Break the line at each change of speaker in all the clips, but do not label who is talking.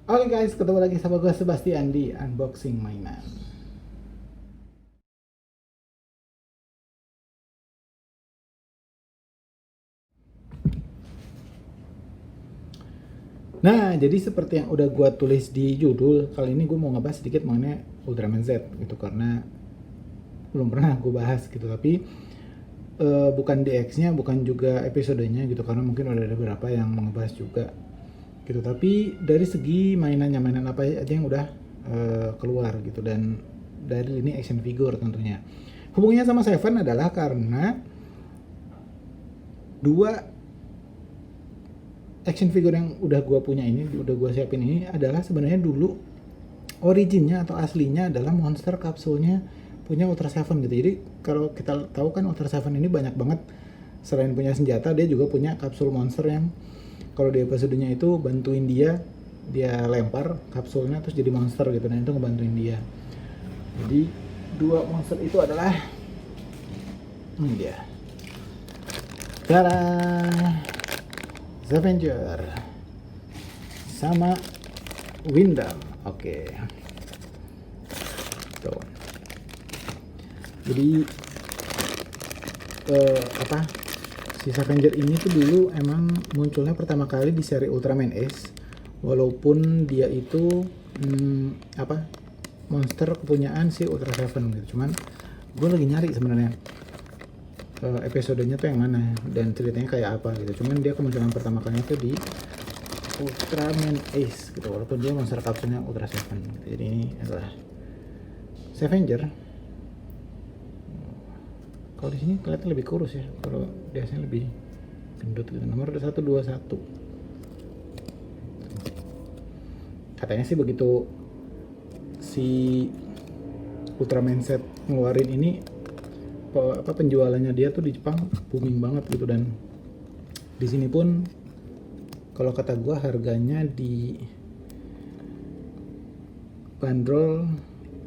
Oke guys, ketemu lagi sama gue Sebastian di Unboxing Mainan. Nah, jadi seperti yang udah gue tulis di judul, kali ini gue mau ngebahas sedikit mengenai Ultraman Z gitu, karena belum pernah gue bahas gitu. Tapi bukan DX-nya, bukan juga episodenya gitu, karena mungkin udah ada beberapa yang ngebahas juga gitu. Tapi dari segi mainannya, mainan apa aja yang udah keluar gitu, dan dari ini action figure tentunya. Hubungannya sama Seven adalah karena dua action figure yang udah gue punya ini, udah gue siapin ini adalah sebenarnya dulu originnya atau aslinya adalah monster kapsulnya punya Ultra Seven gitu. Jadi kalau kita tahu kan Ultra Seven ini banyak banget, selain punya senjata dia juga punya kapsul monster yang kalau di episodenya itu bantuin dia lempar kapsulnya terus jadi monster gitu, dan itu ngebantuin dia. Jadi dua monster itu adalah ini dia, Tara, Avenger sama Windam. Oke. Tuh. Jadi apa? Si Avenger ini tuh dulu emang munculnya pertama kali di seri Ultraman Ace, walaupun dia itu apa? Monster kepunyaan si Ultra Seven gitu. Cuman gue lagi nyari sebenarnya episodenya tuh yang mana dan ceritanya kayak apa gitu. Cuman dia kemunculan pertama kalinya tuh di Ultraman Ace gitu, walaupun dia monster kapsulnya Ultra Seven gitu. Jadi ini adalah Scavenger. Kalau di sini kelihatan lebih kurus ya, kalau biasanya lebih gendut gitu. Nomor 121. Katanya sih begitu si Ultraman set ngeluarin ini, apa penjualannya dia tuh di Jepang booming banget gitu, dan di sini pun kalau kata gua harganya di bandrol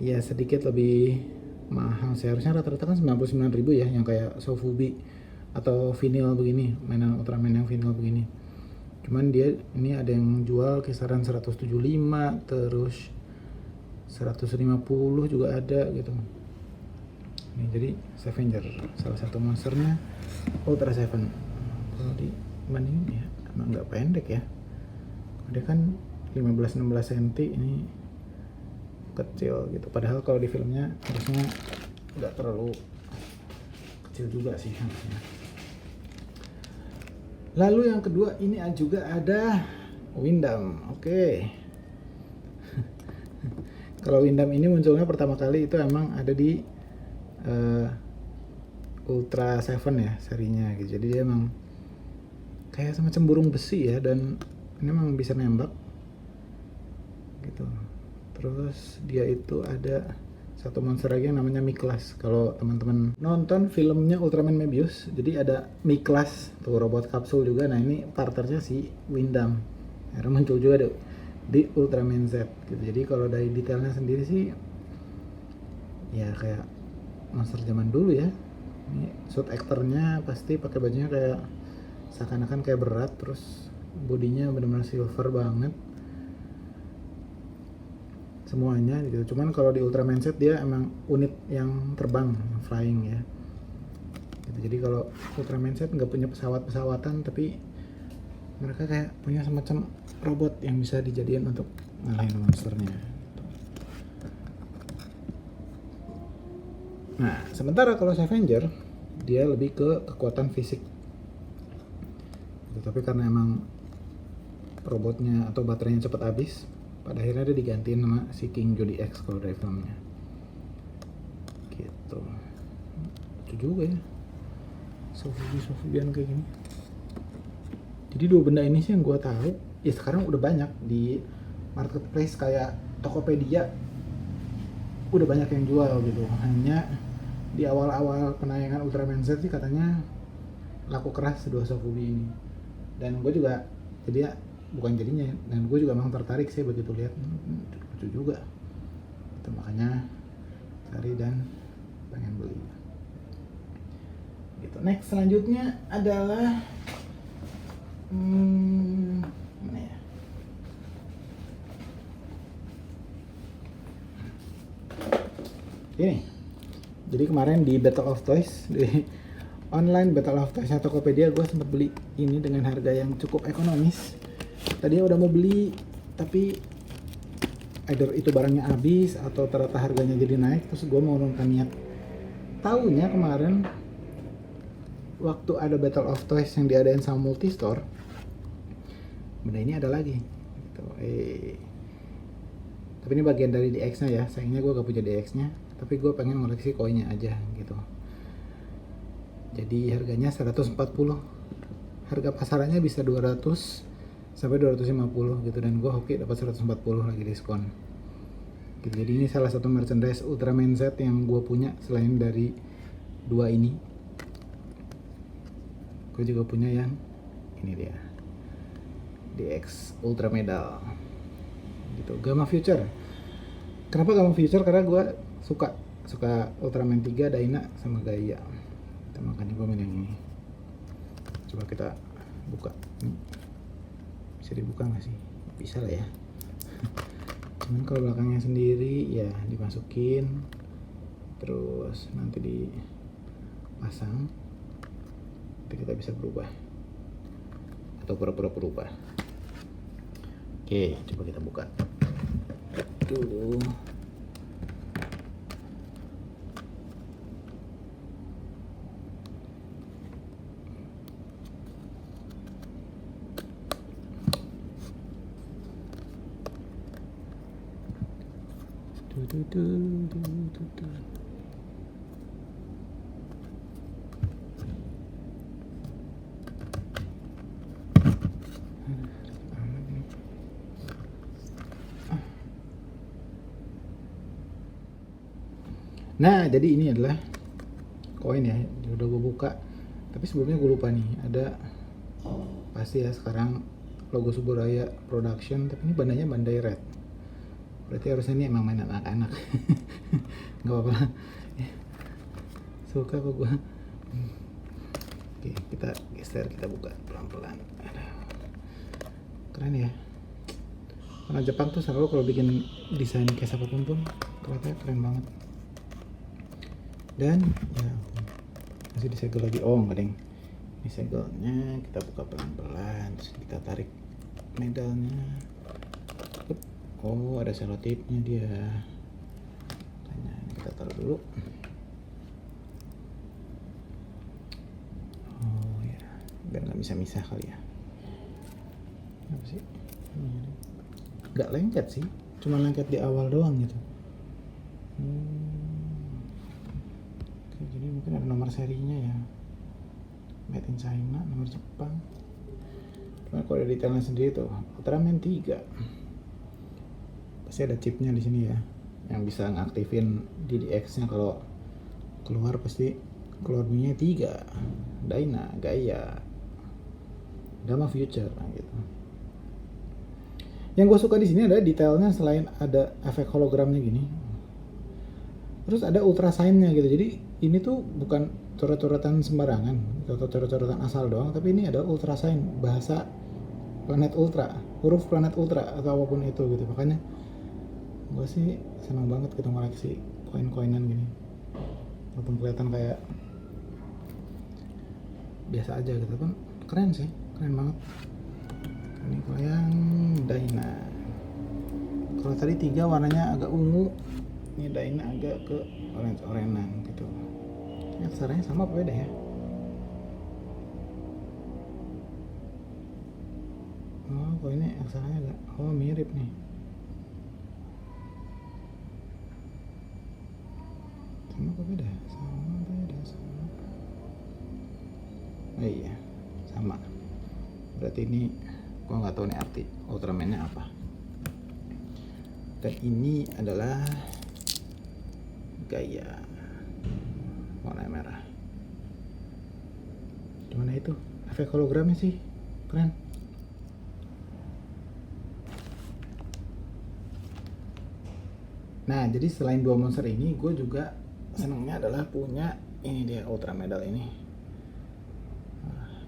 ya sedikit lebih mahal. Seharusnya rata-rata kan 99.000 ya, yang kayak Sofubi atau vinyl begini, mainan Ultraman yang vinyl begini. Cuman dia ini ada yang jual kisaran 175, terus 150 juga ada gitu. Ini jadi Scavenger, salah satu monsternya Ultra Seven. Kalau di bandingin ya emang nggak pendek ya, dia kan 15-16 cm, ini kecil gitu. Padahal kalau di filmnya harusnya nggak terlalu kecil juga sih harusnya. Lalu yang kedua ini juga ada Windam. Oke. Kalau Windam ini munculnya pertama kali itu emang ada di Ultra Seven ya serinya gitu. Jadi dia emang kayak semacam burung besi ya, dan ini emang bisa nembak gitu. Terus dia itu ada satu monster lagi yang namanya Miklas. Kalau teman-teman nonton filmnya Ultraman Mebius, jadi ada Miklas tuh, robot kapsul juga. Nah ini partnernya si Windam, akhirnya muncul juga di Ultraman Z gitu. Jadi kalau dari detailnya sendiri sih ya kayak monster zaman dulu ya. Ini suit actornya pasti pakai bajunya kayak seakan-akan kayak berat, terus bodinya benar-benar silver banget semuanya gitu. Cuman kalau di Ultraman set dia emang unit yang terbang, flying ya gitu. Jadi kalau Ultraman set nggak punya pesawat-pesawatan, tapi mereka kayak punya semacam robot yang bisa dijadiin untuk ngalahin monsternya. Nah sementara kalau Scavenger dia lebih ke kekuatan fisik gitu. Tapi karena emang robotnya atau baterainya cepat habis, pada akhirnya dia digantiin sama si King Jody X kalau dari filmnya gitu. Lucu juga ya Sofubian kayak gini. Jadi dua benda ini sih yang gue tahu ya, sekarang udah banyak di marketplace kayak Tokopedia, udah banyak yang jual gitu. Hanya di awal-awal penayangan Ultraman Z sih katanya laku keras dua Sofubi ini, dan gue juga jadi ya, bukan jadinya, dan gue juga memang tertarik sih begitu lihat lucu juga itu, makanya cari dan pengen beli gitu. Next selanjutnya adalah mana ya, Gini, jadi kemarin di Battle of Toys, di online Battle of Toys Tokopedia, gue sempat beli ini dengan harga yang cukup ekonomis. Tadinya udah mau beli, tapi either itu barangnya habis atau ternyata harganya jadi naik, terus gue mau nurunkan niat. Taunya kemarin waktu ada Battle of Toys yang diadain sama Multistore, benda ini ada lagi gitu. Tapi ini bagian dari DX nya ya, sayangnya gue gak punya DX nya, tapi gue pengen ngoleksi koinnya aja gitu. Jadi harganya 140, harga pasarannya bisa 200 sampai 250 gitu, dan gue hoki dapat 140 lagi diskon gitu. Jadi ini salah satu merchandise Ultraman set yang gue punya selain dari dua ini. Gue juga punya yang ini dia, DX Ultra Medal gitu, Gamma Future. Kenapa Gamma Future? Karena gue suka Ultraman 3, Dyna sama Gaia. Makanya gue main yang ini. Coba kita buka. Bisa dibuka nggak sih? Bisa lah ya. Cuman kalau belakangnya sendiri ya dimasukin, terus nanti dipasang. Nanti kita bisa berubah atau pura-pura berubah. Oke, coba kita buka dulu. Nah, jadi ini adalah koin ya, udah gue buka. Tapi sebelumnya gue lupa nih, ada pasti ya sekarang logo Suboraya Production, tapi ini bandanya Bandai Red. Berarti harusnya ini emang mainan anak-anak. Gak apa-apa lah. Suka kok gue. Oke, kita geser, kita buka pelan-pelan. Keren ya. Karena Jepang tuh selalu kalau bikin desain case apapun pun kelihatannya keren banget. Dan ya masih disegel lagi. Oh enggak deng, ini segelnya kita buka pelan-pelan, terus kita tarik medalnya. Oh ada selotipnya dia. Nah, kita taruh dulu. Oh ya, biar nggak misah-misah kali ya. Apa sih? Nggak lengket sih, cuma lengket di awal doang gitu. Jadi mungkin ada nomor serinya ya, made in China, nomor Jepang. Cuma kalau ada detailnya sendiri tuh Ultraman 3 pasti ada chipnya di sini ya, yang bisa ngaktifin DDX nya. Kalau keluar pasti keluar bunyinya 3, Dyna, Gaia, Gamma Future gitu. Yang gue suka di sini adalah detailnya, selain ada efek hologramnya gini, terus ada ultra sign-nya gitu. Jadi ini tuh bukan coret-coretan sembarangan atau coret-coretan asal doang, tapi ini ada ultra sign, bahasa planet ultra, huruf planet ultra atau apapun itu gitu. Makanya gue sih senang banget kita ngoleksi koin-koinan gini, walaupun kelihatan kayak biasa aja gitu kan, keren sih, keren banget. Ini kalau yang Dyna, kalau tadi 3 warnanya agak ungu, ini Dyna agak ke orange-orangean gitu. Ini aksaranya sama apa beda ya? Oh, kok ini aksaranya agak, oh mirip nih. Sama apa beda? Sama beda sama. Oh iya, sama. Berarti ini gua nggak tahu nih arti Ultraman-nya apa. Dan ini adalah Gaia, warna merah. Gimana itu? Efek hologramnya sih keren. Nah, jadi selain dua monster ini, gue juga senangnya adalah punya ini dia, Ultra Medal ini.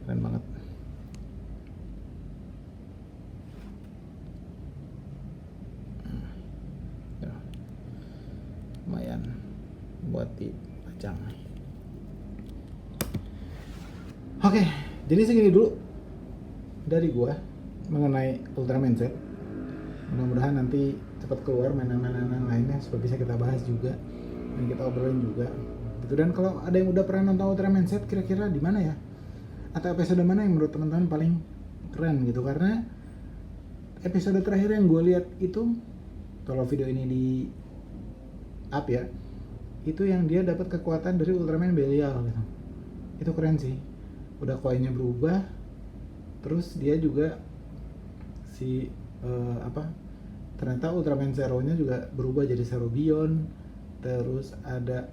Keren banget. Lumayan Oke, jadi segini dulu dari gua mengenai Ultraman Z. Mudah-mudahan nanti cepat keluar mainan-mainan lainnya supaya bisa kita bahas juga dan kita obrolin juga gitu. Dan kalau ada yang udah pernah nonton Ultraman Z, kira-kira di mana ya, atau episode mana yang menurut teman-teman paling keren gitu, karena episode terakhir yang gue lihat itu, kalau video ini di up ya, itu yang dia dapat kekuatan dari Ultraman Belial gitu. Itu keren sih, udah koinnya berubah, terus dia juga si ternyata Ultraman Zero nya juga berubah jadi Zero Beyond, terus ada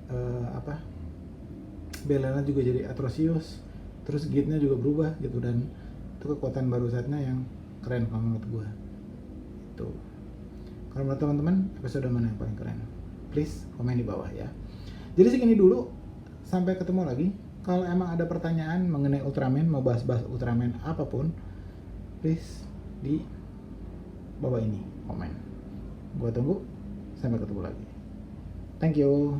Bellana juga jadi Atrocious, terus Gitnya juga berubah gitu, dan itu kekuatan baru setnya yang keren kalau menurut gue. Itu kalau menurut teman-teman episode mana yang paling keren, please komen di bawah ya. Jadi segini dulu, sampai ketemu lagi. Kalau emang ada pertanyaan mengenai Ultraman, mau bahas-bahas Ultraman apapun, please di bawah ini komen. Gua tunggu, sampai ketemu lagi. Thank you.